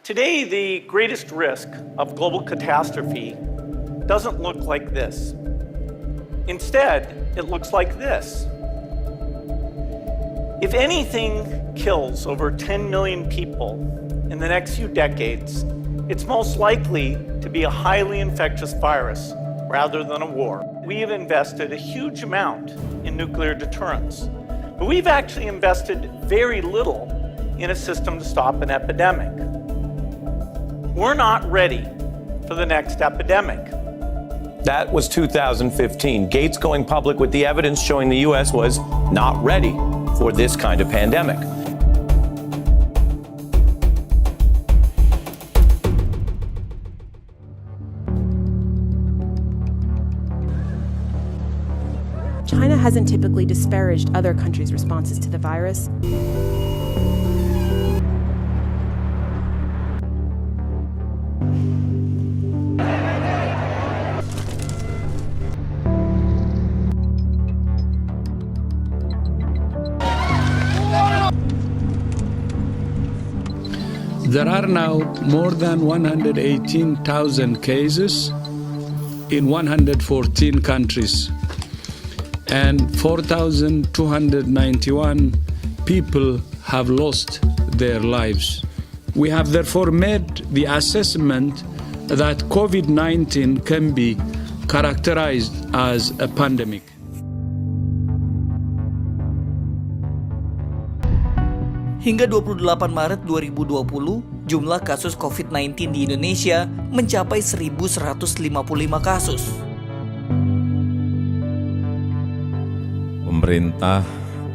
Today, the greatest risk of global catastrophe doesn't look like this. Instead, it looks like this. If anything kills over 10 million people in the next few decades, it's most likely to be a highly infectious virus rather than a war. We have invested a huge amount in nuclear deterrence, but we've actually invested very little in a system to stop an epidemic. We're not ready for the next epidemic. That was 2015. Gates going public with the evidence showing the U.S. was not ready for this kind of pandemic. China hasn't typically disparaged other countries' responses to the virus. There are now more than 118,000 cases in 114 countries, and 4,291 people have lost their lives. We have therefore made the assessment that COVID-19 can be characterized as a pandemic. Hingga 28 Maret 2020, jumlah kasus COVID-19 di Indonesia mencapai 1.155 kasus. Pemerintah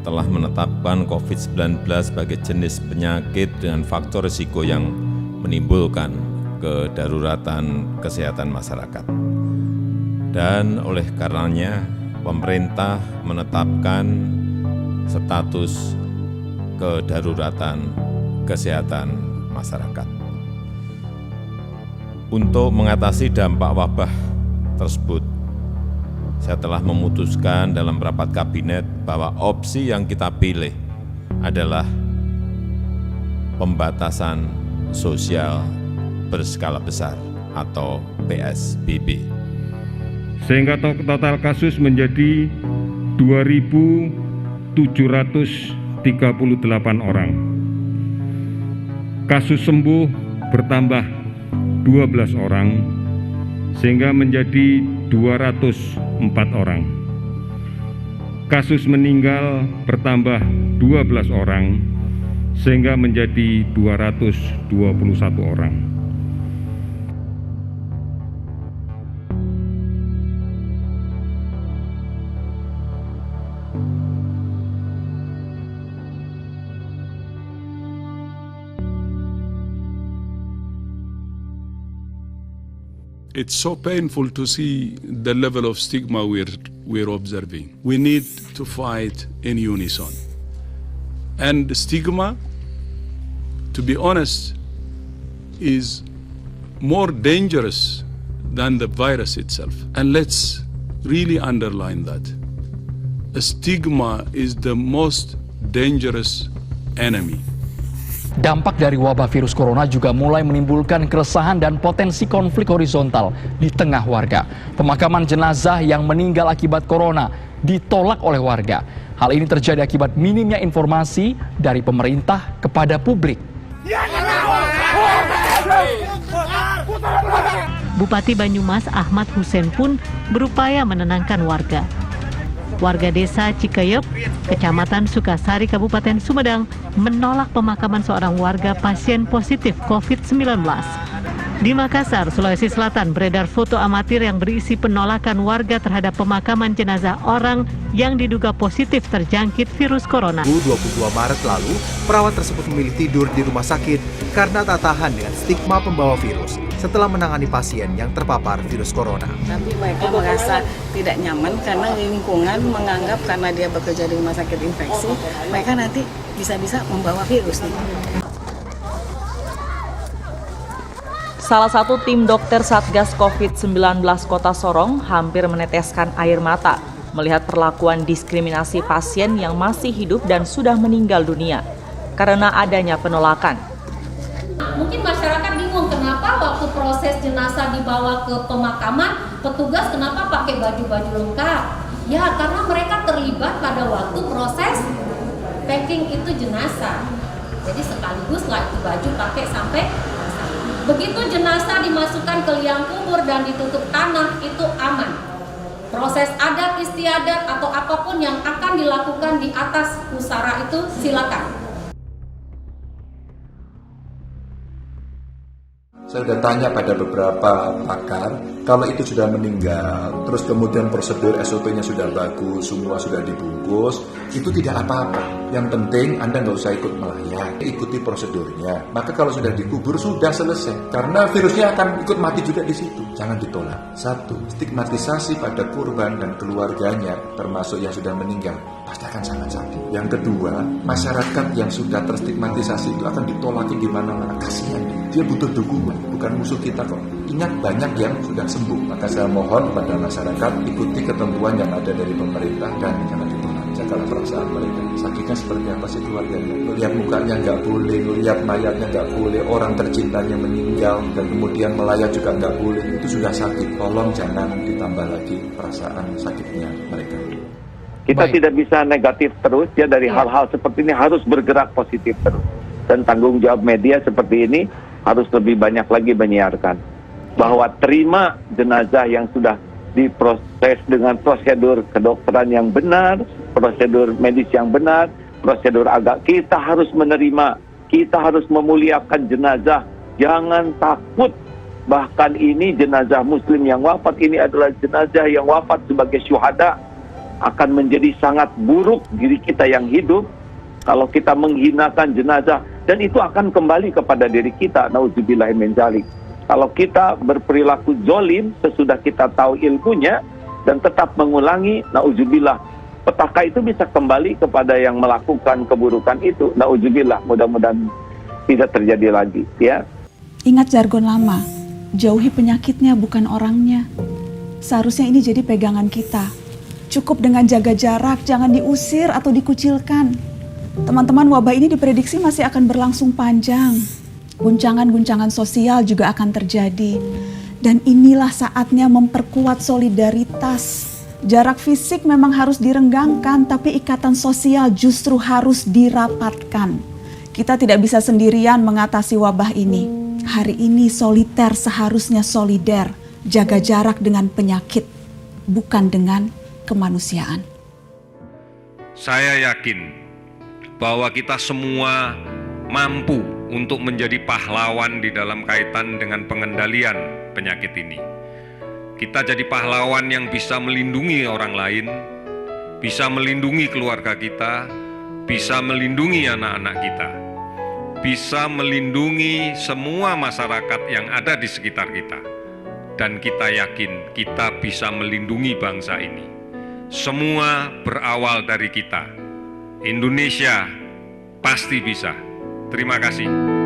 telah menetapkan COVID-19 sebagai jenis penyakit dengan faktor risiko yang menimbulkan kedaruratan kesehatan masyarakat. Dan oleh karenanya, pemerintah menetapkan status kedaruratan kesehatan masyarakat. Untuk mengatasi dampak wabah tersebut, saya telah memutuskan dalam rapat kabinet bahwa opsi yang kita pilih adalah pembatasan sosial berskala besar atau PSBB. Sehingga total kasus menjadi 2.738 orang. Kasus sembuh bertambah 12 orang, sehingga menjadi 204 orang. Kasus meninggal bertambah 12 orang, sehingga menjadi 221 orang. It's so painful to see the level of stigma we're observing. We need to fight in unison. And the stigma, to be honest, is more dangerous than the virus itself. And let's really underline that. A stigma is the most dangerous enemy. Dampak dari wabah virus corona juga mulai menimbulkan keresahan dan potensi konflik horizontal di tengah warga. Pemakaman jenazah yang meninggal akibat corona ditolak oleh warga. Hal ini terjadi akibat minimnya informasi dari pemerintah kepada publik. Bupati Banyumas Ahmad Hussein pun berupaya menenangkan warga. Warga desa Cikayep, Kecamatan Sukasari, Kabupaten Sumedang, menolak pemakaman seorang warga pasien positif COVID-19. Di Makassar, Sulawesi Selatan, beredar foto amatir yang berisi penolakan warga terhadap pemakaman jenazah orang yang diduga positif terjangkit virus corona. 22 Maret lalu, perawat tersebut memilih tidur di rumah sakit karena tak tahan dengan stigma pembawa virus setelah menangani pasien yang terpapar virus corona. Tapi mereka merasa tidak nyaman karena lingkungan menganggap karena dia bekerja di rumah sakit infeksi, mereka nanti bisa-bisa membawa virus nih. Salah satu tim dokter Satgas COVID-19 Kota Sorong hampir meneteskan air mata melihat perlakuan diskriminasi pasien yang masih hidup dan sudah meninggal dunia karena adanya penolakan. Mungkin masyarakat waktu proses jenazah dibawa ke pemakaman, petugas kenapa pakai baju-baju lengkap? Ya, karena mereka terlibat pada waktu proses packing itu jenazah. Jadi sekaligus lah itu baju pakai sampai begitu jenazah dimasukkan ke liang kubur dan ditutup tanah, itu aman. Proses adat istiadat atau apapun yang akan dilakukan di atas pusara itu silakan. Saya sudah tanya pada beberapa pakar, kalau itu sudah meninggal, terus kemudian prosedur SOP-nya sudah bagus, semua sudah dibungkus, itu tidak apa-apa. Yang penting Anda nggak usah ikut melayang, ikuti prosedurnya. Maka kalau sudah dikubur, sudah selesai. Karena virusnya akan ikut mati juga di situ. Jangan ditolak. Satu, stigmatisasi pada korban dan keluarganya, termasuk yang sudah meninggal, pasti akan sangat sakit. Yang kedua, masyarakat yang sudah terstigmatisasi itu akan ditolaki di mana-mana. Kasihan dia butuh dukungan, bukan musuh kita kok. Ingat banyak yang sudah sembuh. Maka saya mohon kepada masyarakat ikuti ketentuan yang ada dari pemerintah dan jangan ditolak. Jagalah perasaan mereka. Sakitnya seperti apa sih keluarganya? Lihat mukanya nggak boleh, lihat mayatnya nggak boleh, orang tercintanya meninggal dan kemudian melayat juga nggak boleh. Itu sudah sakit. Tolong jangan ditambah lagi perasaan sakitnya mereka. Kita tidak bisa negatif terus ya, dari hal-hal seperti ini harus bergerak positif terus. Dan tanggung jawab media seperti ini harus lebih banyak lagi menyiarkan bahwa terima jenazah yang sudah diproses dengan prosedur kedokteran yang benar, prosedur medis yang benar, prosedur agak. Kita harus menerima, kita harus memuliakan jenazah. Jangan takut. Bahkan ini jenazah muslim yang wafat ini adalah jenazah yang wafat sebagai syuhada. Akan menjadi sangat buruk diri kita yang hidup kalau kita menghinakan jenazah, dan itu akan kembali kepada diri kita. Nauzubillah min dzalik. Kalau kita berperilaku zolim sesudah kita tahu ilmunya dan tetap mengulangi, nauzubillah, petaka itu bisa kembali kepada yang melakukan keburukan itu. Nauzubillah, mudah-mudahan tidak terjadi lagi ya. Ingat jargon lama, jauhi penyakitnya bukan orangnya. Seharusnya ini jadi pegangan kita. Cukup dengan jaga jarak, jangan diusir atau dikucilkan. Teman-teman, wabah ini diprediksi masih akan berlangsung panjang. Guncangan-guncangan sosial juga akan terjadi. Dan inilah saatnya memperkuat solidaritas. Jarak fisik memang harus direnggangkan, tapi ikatan sosial justru harus dirapatkan. Kita tidak bisa sendirian mengatasi wabah ini. Hari ini soliter seharusnya solider. Jaga jarak dengan penyakit, bukan dengan kemanusiaan. Saya yakin bahwa kita semua mampu untuk menjadi pahlawan di dalam kaitan dengan pengendalian penyakit ini. Kita jadi pahlawan yang bisa melindungi orang lain, bisa melindungi keluarga kita, bisa melindungi anak-anak kita, bisa melindungi semua masyarakat yang ada di sekitar kita. Dan kita yakin kita bisa melindungi bangsa ini. Semua berawal dari kita. Indonesia pasti bisa. Terima kasih.